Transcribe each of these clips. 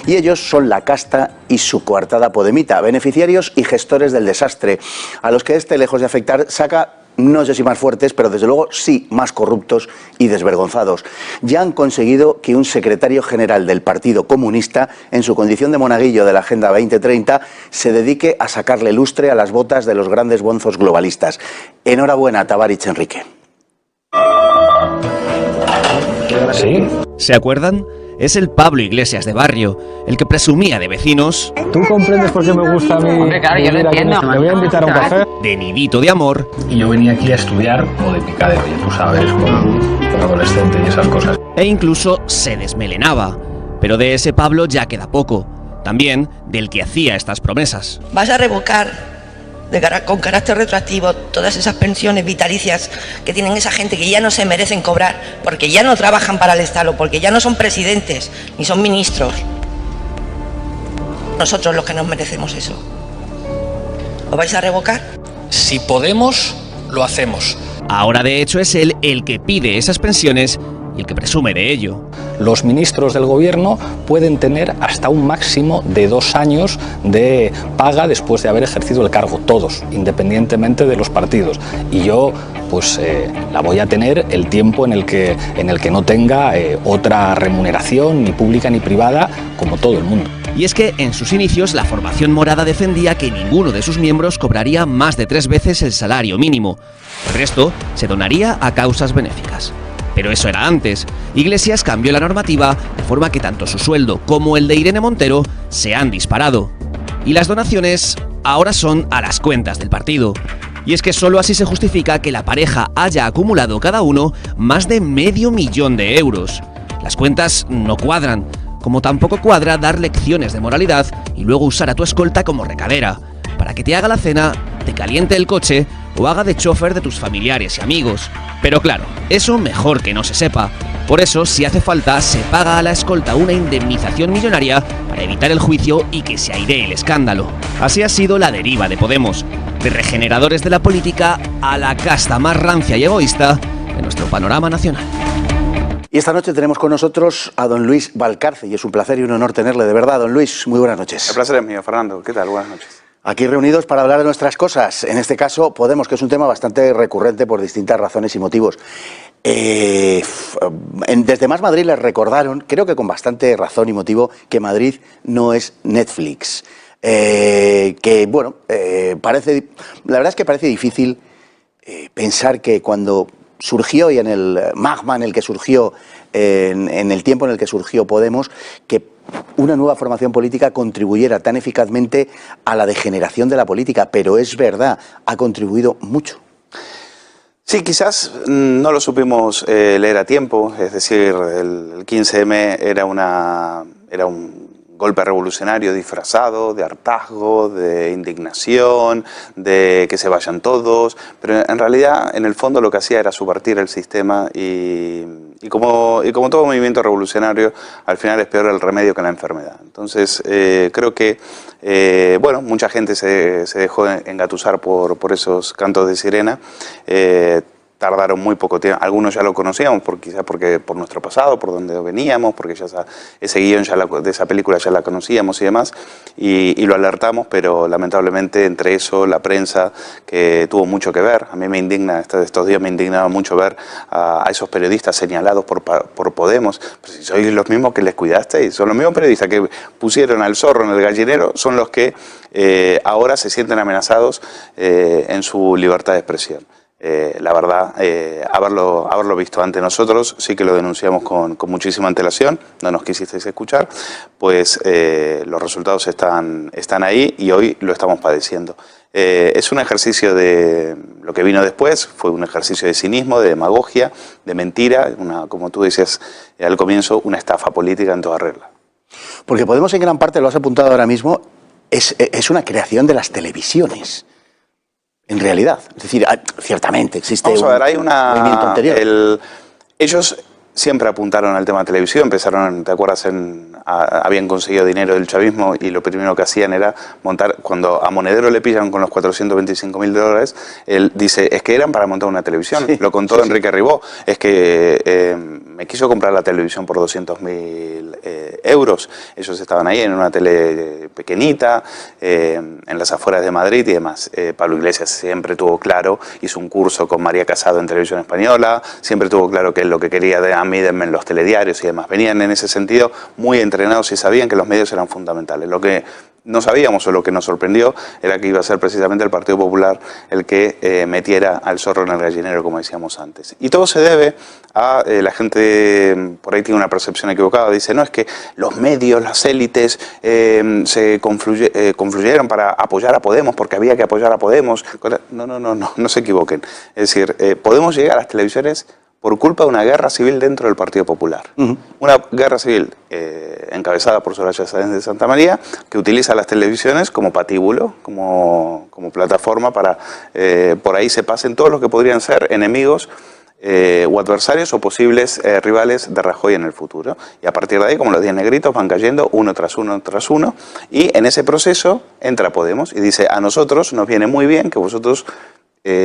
y ellos son la casta y su coartada podemita, beneficiarios y gestores del desastre, a los que este, lejos de afectar, saca, no sé si más fuertes, pero desde luego sí más corruptos y desvergonzados. Ya han conseguido que un secretario general del Partido Comunista, en su condición de monaguillo de la Agenda 2030, se dedique a sacarle lustre a las botas de los grandes bonzos globalistas. Enhorabuena, Tabarich Enrique. ¿Sí? ¿Se acuerdan? Es el Pablo Iglesias de barrio, el que presumía de vecinos. ¿Tú comprendes por qué me gusta a mí? Hombre, claro, yo lo entiendo. Me voy a invitar a un café. De nidito de amor. Y yo venía aquí a estudiar o de picadete, tú sabes, con adolescente y esas cosas. E incluso se desmelenaba. Pero de ese Pablo ya queda poco. También del que hacía estas promesas. Vas a revocar con carácter retroactivo todas esas pensiones vitalicias que tienen esa gente que ya no se merecen cobrar porque ya no trabajan para el Estado, porque ya no son presidentes ni son ministros. Nosotros los que nos merecemos eso. ¿Lo vais a revocar? Si podemos, lo hacemos. Ahora de hecho es él el que pide esas pensiones y el que presume de ello. Los ministros del gobierno pueden tener hasta un máximo de 2 años de paga después de haber ejercido el cargo, todos, independientemente de los partidos. Y yo, pues, la voy a tener el tiempo en el que no tenga otra remuneración, ni pública ni privada, como todo el mundo. Y es que en sus inicios la formación morada defendía que ninguno de sus miembros cobraría más de 3 veces el salario mínimo. El resto se donaría a causas benéficas. Pero eso era antes. Iglesias cambió la normativa de forma que tanto su sueldo como el de Irene Montero se han disparado. Y las donaciones ahora son a las cuentas del partido. Y es que solo así se justifica que la pareja haya acumulado cada uno más de $500 000 euros. Las cuentas no cuadran, como tampoco cuadra dar lecciones de moralidad y luego usar a tu escolta como recadera, para que te haga la cena, te caliente el coche o haga de chofer de tus familiares y amigos. Pero claro, eso mejor que no se sepa. Por eso, si hace falta, se paga a la escolta una indemnización millonaria para evitar el juicio y que se airee el escándalo. Así ha sido la deriva de Podemos, de regeneradores de la política a la casta más rancia y egoísta de nuestro panorama nacional. Y esta noche tenemos con nosotros a don Luis Valcarce, y es un placer y un honor tenerle, de verdad. Don Luis, muy buenas noches. El placer es mío, Fernando. ¿Qué tal? Buenas noches. Aquí reunidos para hablar de nuestras cosas, en este caso Podemos, que es un tema bastante recurrente por distintas razones y motivos. Desde Más Madrid les recordaron, creo que con bastante razón y motivo, que Madrid no es Netflix. Que bueno, la verdad es que parece difícil pensar que cuando surgió, y en el magma en el que surgió, en el tiempo en el que surgió Podemos, que una nueva formación política contribuyera tan eficazmente a la degeneración de la política, pero es verdad, ha contribuido mucho. Sí, quizás no lo supimos leer a tiempo, es decir, el 15M era un golpe revolucionario disfrazado de hartazgo, de indignación, de que se vayan todos, pero en realidad, en el fondo, lo que hacía era subvertir el sistema y como todo movimiento revolucionario, al final es peor el remedio que la enfermedad. Entonces, creo que, bueno, mucha gente se dejó engatusar por esos cantos de sirena. Tardaron muy poco tiempo, algunos ya lo conocíamos, quizás porque por nuestro pasado, por donde veníamos, porque ya ese guión de esa película ya la conocíamos y demás, y lo alertamos, pero lamentablemente entre eso, la prensa, que tuvo mucho que ver. A mí me indigna, estos días me indignaba mucho ver a esos periodistas señalados por Podemos. Pero si sois los mismos que les cuidasteis, son los mismos periodistas que pusieron al zorro en el gallinero, son los que ahora se sienten amenazados en su libertad de expresión. La verdad, haberlo visto ante nosotros, sí que lo denunciamos con muchísima antelación, no nos quisisteis escuchar, pues los resultados están ahí y hoy lo estamos padeciendo. Es un ejercicio de lo que vino después, fue un ejercicio de cinismo, de demagogia, de mentira, como tú decías al comienzo, una estafa política en toda regla. Porque Podemos, en gran parte, lo has apuntado ahora mismo, es una creación de las televisiones. En realidad, es decir, ciertamente existe Vamos a ver, hay movimiento anterior. Ellos siempre apuntaron al tema de televisión, empezaron, ¿te acuerdas? Habían conseguido dinero del chavismo y lo primero que hacían era montar, cuando a Monedero le pillan con los 425.000 dólares, él dice, es que eran para montar una televisión, sí, lo contó Enrique Ribó, es que me quiso comprar la televisión por 200.000 euros, ellos estaban ahí en una tele pequeñita, en las afueras de Madrid y demás. Pablo Iglesias siempre tuvo claro, hizo un curso con María Casado en Televisión Española, siempre tuvo claro que es lo que quería de a mí, denme en los telediarios y demás. Venían en ese sentido muy entrenados y sabían que los medios eran fundamentales. Lo que no sabíamos o lo que nos sorprendió era que iba a ser precisamente el Partido Popular el que metiera al zorro en el gallinero, como decíamos antes. Y todo se debe a la gente, por ahí tiene una percepción equivocada, dice, no, es que los medios, las élites se confluyeron para apoyar a Podemos porque había que apoyar a Podemos. No se equivoquen. Es decir, Podemos llegar a las televisiones por culpa de una guerra civil dentro del Partido Popular. Una guerra civil encabezada por Soraya Sáenz de Santa María, que utiliza las televisiones como patíbulo, como plataforma para por ahí se pasen todos los que podrían ser enemigos o adversarios o posibles rivales de Rajoy en el futuro. Y a partir de ahí, como los 10 negritos, van cayendo uno tras uno tras uno, y en ese proceso entra Podemos y dice, a nosotros nos viene muy bien que vosotros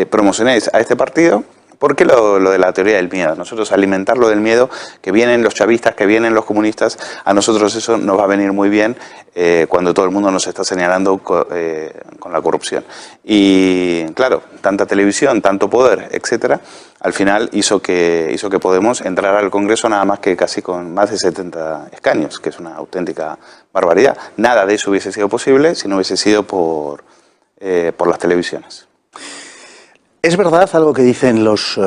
promocionéis a este partido. ¿Por qué lo de la teoría del miedo? Nosotros alimentar lo del miedo, que vienen los chavistas, que vienen los comunistas, a nosotros eso nos va a venir muy bien cuando todo el mundo nos está señalando con la corrupción. Y claro, tanta televisión, tanto poder, etcétera, al final hizo que Podemos entrara al Congreso nada más que casi con más de 70 escaños, que es una auténtica barbaridad. Nada de eso hubiese sido posible si no hubiese sido por las televisiones. Es verdad algo que dicen los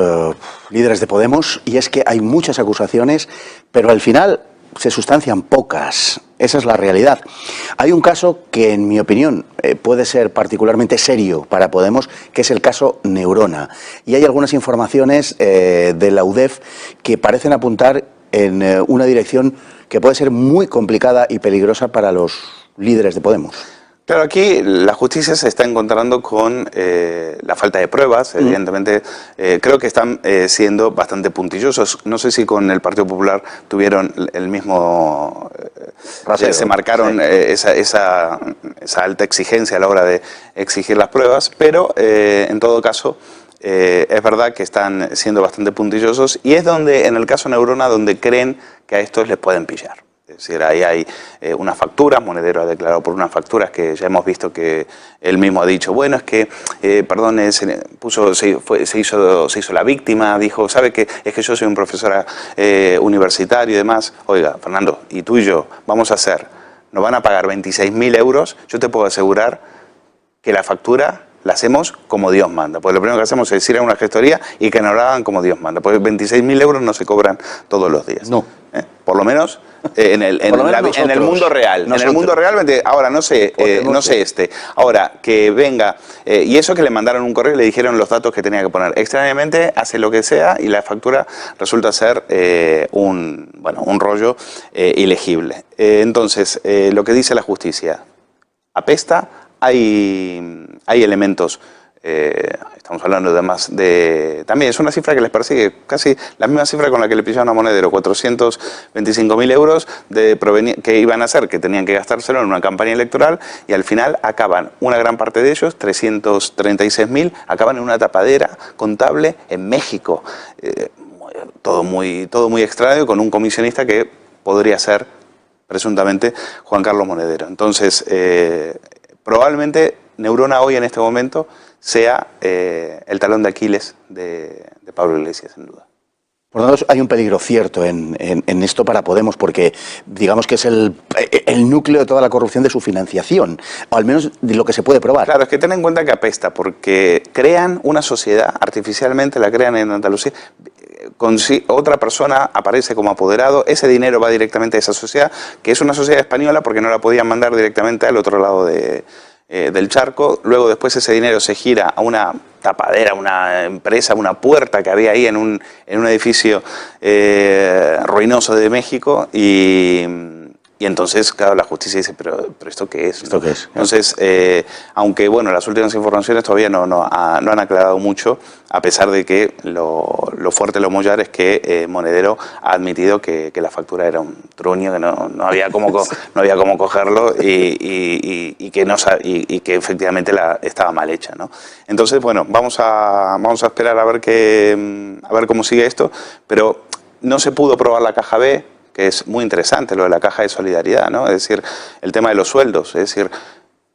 líderes de Podemos, y es que hay muchas acusaciones, pero al final se sustancian pocas. Esa es la realidad. Hay un caso que, en mi opinión, puede ser particularmente serio para Podemos, que es el caso Neurona. Y hay algunas informaciones de la UDEF que parecen apuntar en una dirección que puede ser muy complicada y peligrosa para los líderes de Podemos. Claro, aquí la justicia se está encontrando con la falta de pruebas, evidentemente. Creo que están siendo bastante puntillosos. No sé si con el Partido Popular tuvieron el mismo... se marcaron esa alta exigencia a la hora de exigir las pruebas, pero en todo caso... es verdad que están siendo bastante puntillosos y es donde, en el caso Neurona, donde creen que a estos les pueden pillar. Es decir, ahí hay unas facturas, Monedero ha declarado por unas facturas que ya hemos visto que él mismo ha dicho, bueno, es que, se hizo la víctima, dijo, ¿sabe qué? Es que yo soy un profesor universitario y demás. Oiga, Fernando, y tú y yo vamos a hacer, nos van a pagar 26.000 euros, yo te puedo asegurar que la factura la hacemos como Dios manda. Pues lo primero que hacemos es ir a una gestoría y que nos la hagan como Dios manda. Pues 26.000 euros no se cobran todos los días. No. Por lo menos en el mundo real. En el mundo real, ahora no sé ahora que venga, y eso que le mandaron un correo y le dijeron los datos que tenía que poner. Extrañamente hace lo que sea y la factura resulta ser un rollo ilegible. Entonces, lo que dice la justicia, apesta, hay elementos. Estamos hablando también es una cifra que les persigue, casi la misma cifra con la que le pillaron a Monedero, 425.000 euros que iban a hacer, que tenían que gastárselo en una campaña electoral, y al final acaban, una gran parte de ellos, 336.000, acaban en una tapadera contable en México. Todo muy extraño, con un comisionista que podría ser presuntamente Juan Carlos Monedero. Entonces, probablemente Neurona hoy en este momento sea el talón de Aquiles de Pablo Iglesias, sin duda. Por lo tanto, hay un peligro cierto en esto para Podemos, porque digamos que es el núcleo de toda la corrupción de su financiación, o al menos de lo que se puede probar. Claro, es que ten en cuenta que apesta, porque crean una sociedad, artificialmente la crean en Andalucía, otra persona aparece como apoderado, ese dinero va directamente a esa sociedad, que es una sociedad española porque no la podían mandar directamente al otro lado del charco. Luego después ese dinero se gira a una tapadera, una empresa, una puerta que había ahí en un edificio ruinoso de México, y Y entonces, claro, la justicia dice, pero ¿esto qué es? ¿Esto qué es? Entonces, aunque, bueno, las últimas informaciones todavía no han aclarado mucho, a pesar de que lo fuerte de lo Mollar es que Monedero ha admitido que la factura era un truño, que no había cómo cogerlo y que efectivamente estaba mal hecha, ¿no? Entonces, bueno, vamos a esperar a ver cómo sigue esto, pero no se pudo probar la caja B, que es muy interesante lo de la caja de solidaridad, ¿no? Es decir, el tema de los sueldos, es decir,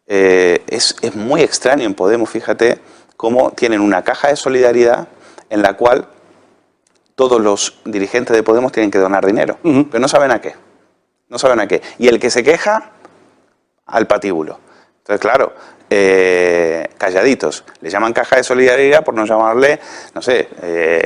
es muy extraño en Podemos, fíjate, cómo tienen una caja de solidaridad en la cual todos los dirigentes de Podemos tienen que donar dinero, pero no saben a qué, y el que se queja, al patíbulo. Entonces, claro, calladitos. Le llaman caja de solidaridad por no llamarle, no sé,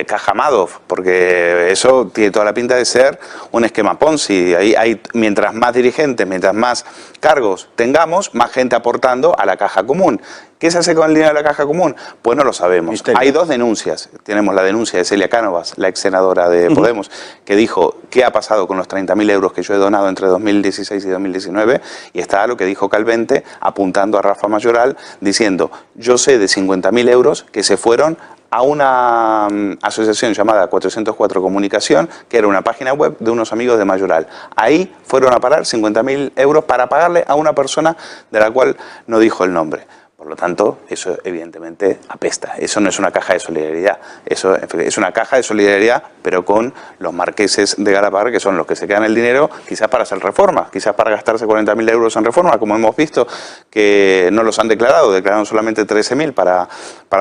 caja Madoff, porque eso tiene toda la pinta de ser un esquema Ponzi. Ahí hay, mientras más dirigentes, mientras más cargos tengamos, más gente aportando a la caja común. ¿Qué se hace con el dinero de la caja común? Pues no lo sabemos. Misterio. Hay dos denuncias. Tenemos la denuncia de Celia Cánovas, la ex senadora de Podemos, que dijo qué ha pasado con los 30.000 euros que yo he donado entre 2016 y 2019, y está lo que dijo Calvente apuntando a Rafa Mayoral, diciendo, yo sé de 50.000 euros que se fueron a una asociación llamada 404 Comunicación, que era una página web de unos amigos de Mayoral. Ahí fueron a parar 50.000 euros para pagarle a una persona de la cual no dijo el nombre. Por lo tanto, eso evidentemente apesta. Eso no es una caja de solidaridad. Eso es una caja de solidaridad, pero con los marqueses de Galapagar, que son los que se quedan el dinero, quizás para hacer reformas, quizás para gastarse 40.000 euros en reforma, como hemos visto, que no los han declarado, declararon solamente 13.000 para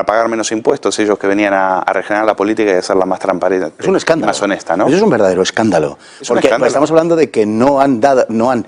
pagar menos impuestos, ellos que venían a regenerar la política y hacerla más transparente. Es un escándalo. Más honesta, ¿no? Eso es un verdadero escándalo. Es un porque escándalo. Estamos hablando de que no han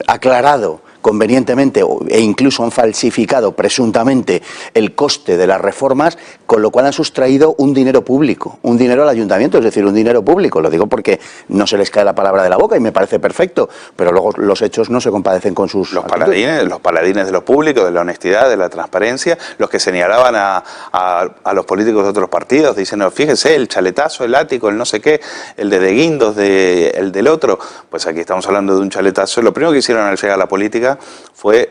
aclarado convenientemente e incluso han falsificado presuntamente el coste de las reformas, con lo cual han sustraído un dinero público, un dinero al ayuntamiento, es decir, un dinero público. Lo digo porque no se les cae la palabra de la boca y me parece perfecto, pero luego los hechos no se compadecen con sus los paladines de lo público, de la honestidad, de la transparencia, los que señalaban a los políticos de otros partidos, diciendo, fíjese, el chaletazo, el ático, el no sé qué, el de Guindos, el del otro. Pues aquí estamos hablando de un chaletazo. Lo primero que hicieron al llegar a la política fue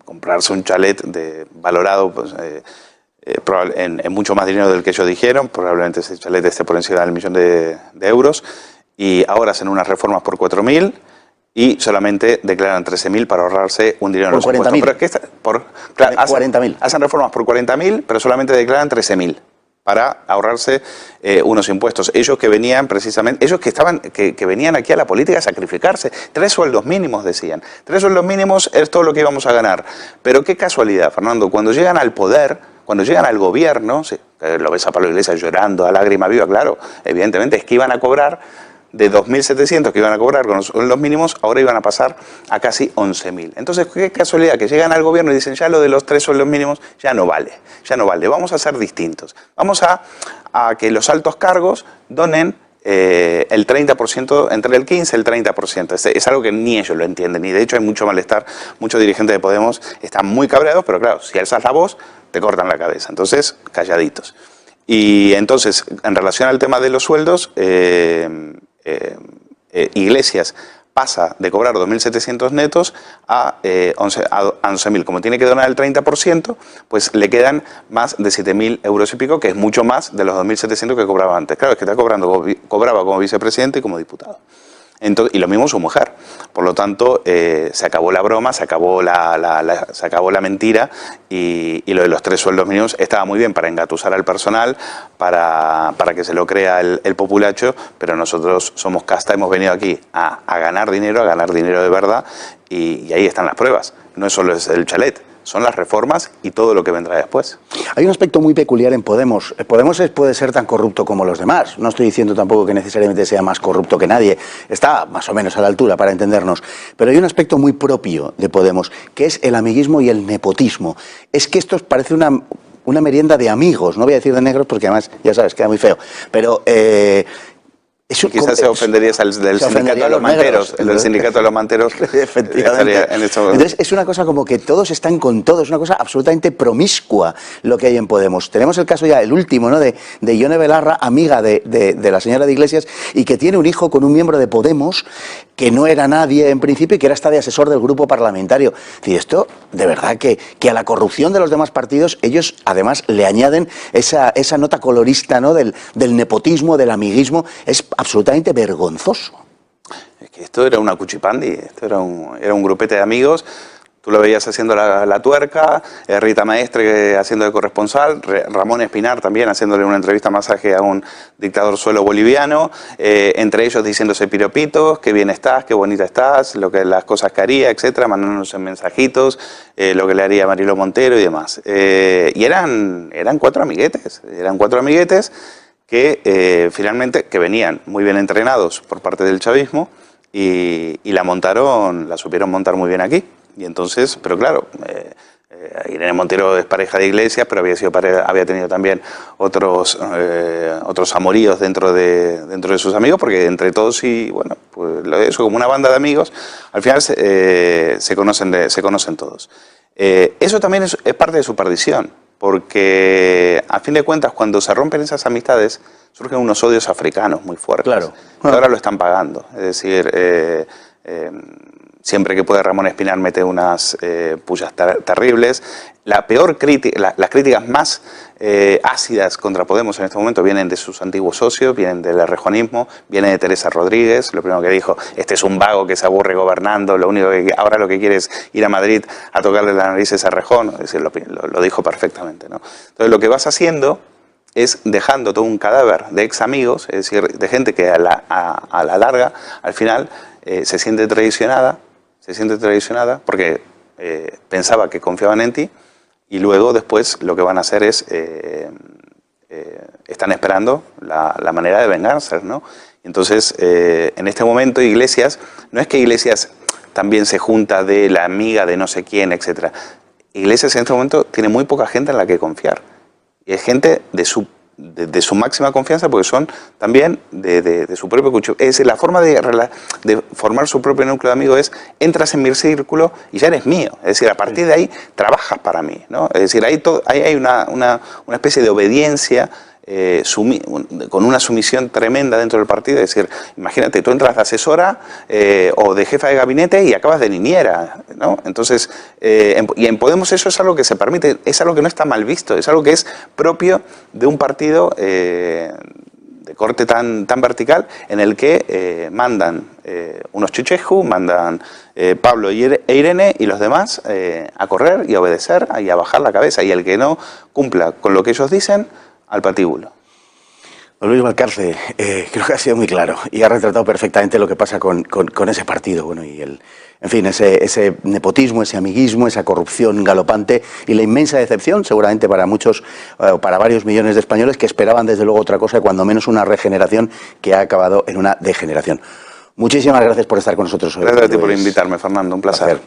comprarse un chalet valorado pues, en mucho más dinero del que ellos dijeron. Probablemente ese chalet esté por encima del 1.000.000 de euros, y ahora hacen unas reformas por 4.000 y solamente declaran 13.000 para ahorrarse un dinero en los impuestos. 40.000. Hacen reformas por 40.000, pero solamente declaran 13.000 para ahorrarse unos impuestos. Ellos que venían precisamente, que venían aquí a la política a sacrificarse. 3 sueldos mínimos, decían. 3 sueldos mínimos es todo lo que íbamos a ganar. Pero qué casualidad, Fernando, cuando llegan al poder, cuando llegan al gobierno, lo ves a Pablo Iglesias llorando a lágrima viva, claro, evidentemente es que iban a cobrar de 2.700 que iban a cobrar con los mínimos, ahora iban a pasar a casi 11.000. Entonces, qué casualidad que llegan al gobierno y dicen, ya lo de los 3 sueldos mínimos ya no vale, vamos a ser distintos. Vamos a que los altos cargos donen el 30%, entre el 15 y el 30%. Es algo que ni ellos lo entienden, y de hecho hay mucho malestar, muchos dirigentes de Podemos están muy cabreados, pero claro, si alzas la voz, te cortan la cabeza. Entonces, calladitos. Y entonces, en relación al tema de los sueldos, Iglesias pasa de cobrar 2.700 netos a 11.000. Como tiene que donar el 30%, pues le quedan más de 7.000 euros y pico, que es mucho más de los 2.700 que cobraba antes. Claro, es que cobraba como vicepresidente y como diputado. Entonces, y lo mismo su mujer. Por lo tanto, se acabó la broma, se acabó la mentira, y lo de los 3 sueldos mínimos estaba muy bien para engatusar al personal, para que se lo crea el populacho, pero nosotros somos casta, hemos venido aquí a ganar dinero de verdad, y ahí están las pruebas. No es solo el chalet, son las reformas y todo lo que vendrá después. Hay un aspecto muy peculiar en Podemos. Podemos puede ser tan corrupto como los demás. No estoy diciendo tampoco que necesariamente sea más corrupto que nadie. Está más o menos a la altura, para entendernos. Pero hay un aspecto muy propio de Podemos, que es el amiguismo y el nepotismo. Es que esto parece una merienda de amigos. No voy a decir de negros porque además, ya sabes, queda muy feo. Pero Quizás se ofendería del sindicato de los manteros. El del sindicato de los manteros. Efectivamente. Entonces es una cosa como que todos están con todos, es una cosa absolutamente promiscua lo que hay en Podemos. Tenemos el caso ya, el último, ¿no? de Ione Belarra, amiga de la señora de Iglesias, y que tiene un hijo con un miembro de Podemos que no era nadie en principio y que era hasta de asesor del grupo parlamentario. Es decir, esto, de verdad, que a la corrupción de los demás partidos, ellos además le añaden esa nota colorista, ¿no? del nepotismo, del amiguismo. Es absolutamente vergonzoso. Es que esto era una cuchipandi, esto era un grupete de amigos. Tú lo veías haciendo la tuerca, Rita Maestre haciendo de corresponsal, Ramón Espinar también haciéndole una entrevista masaje a un dictador suelo boliviano, entre ellos diciéndose piropitos, qué bien estás, qué bonita estás, las cosas que haría, etcétera, mandándonos mensajitos, lo que le haría a Marilo Montero y demás. Y eran cuatro amiguetes que finalmente, que venían muy bien entrenados por parte del chavismo y la supieron montar muy bien aquí. Y entonces, pero claro, Irene Montero es pareja de Iglesias, pero había tenido también otros amoríos dentro de sus amigos, porque entre todos y bueno, pues eso, como una banda de amigos, al final se conocen todos. Eso también es parte de su perdición, porque a fin de cuentas, cuando se rompen esas amistades, surgen unos odios africanos muy fuertes. Claro. Que ahora lo están pagando. Es decir, siempre que puede Ramón Espinar mete unas pullas terribles. Las críticas más ácidas contra Podemos en este momento vienen de sus antiguos socios, vienen del errejonismo, viene de Teresa Rodríguez. Lo primero que dijo, este es un vago que se aburre gobernando, ahora lo que quiere es ir a Madrid a tocarle las narices a Errejón. Es decir, lo dijo perfectamente, ¿no? Entonces lo que vas haciendo es dejando todo un cadáver de ex amigos, es decir, de gente que a la larga, al final, se siente traicionada porque pensaba que confiaban en ti, y luego después lo que van a hacer es, están esperando la manera de vengarse, ¿no? Entonces, en este momento Iglesias, no es que Iglesias también se junta de la amiga de no sé quién, etcétera. Iglesias en este momento tiene muy poca gente en la que confiar. Y es gente de su máxima confianza, porque son también de su propio cuchillo. Es decir, la forma de formar su propio núcleo de amigos es, entras en mi círculo y ya eres mío. Es decir, a partir de ahí trabajas para mí, ¿no? Es decir, ahí hay una especie de obediencia con una sumisión tremenda dentro del partido. Es decir, imagínate, tú entras de asesora o de jefa de gabinete y acabas de niñera, ¿no? Entonces, y en Podemos eso es algo que se permite, es algo que no está mal visto, es algo que es propio de un partido de corte tan vertical, en el que mandan unos chucheju, mandan Pablo e Irene y los demás a correr y a obedecer y a bajar la cabeza, y el que no cumpla con lo que ellos dicen, al patíbulo. Luis Valcarce, creo que ha sido muy claro y ha retratado perfectamente lo que pasa con ese partido, bueno, y en fin, ese nepotismo, ese amiguismo, esa corrupción galopante y la inmensa decepción, seguramente para muchos, para varios millones de españoles que esperaban desde luego otra cosa, cuando menos una regeneración que ha acabado en una degeneración. Muchísimas gracias por estar con nosotros hoy. Gracias a ti por invitarme, Fernando, un placer.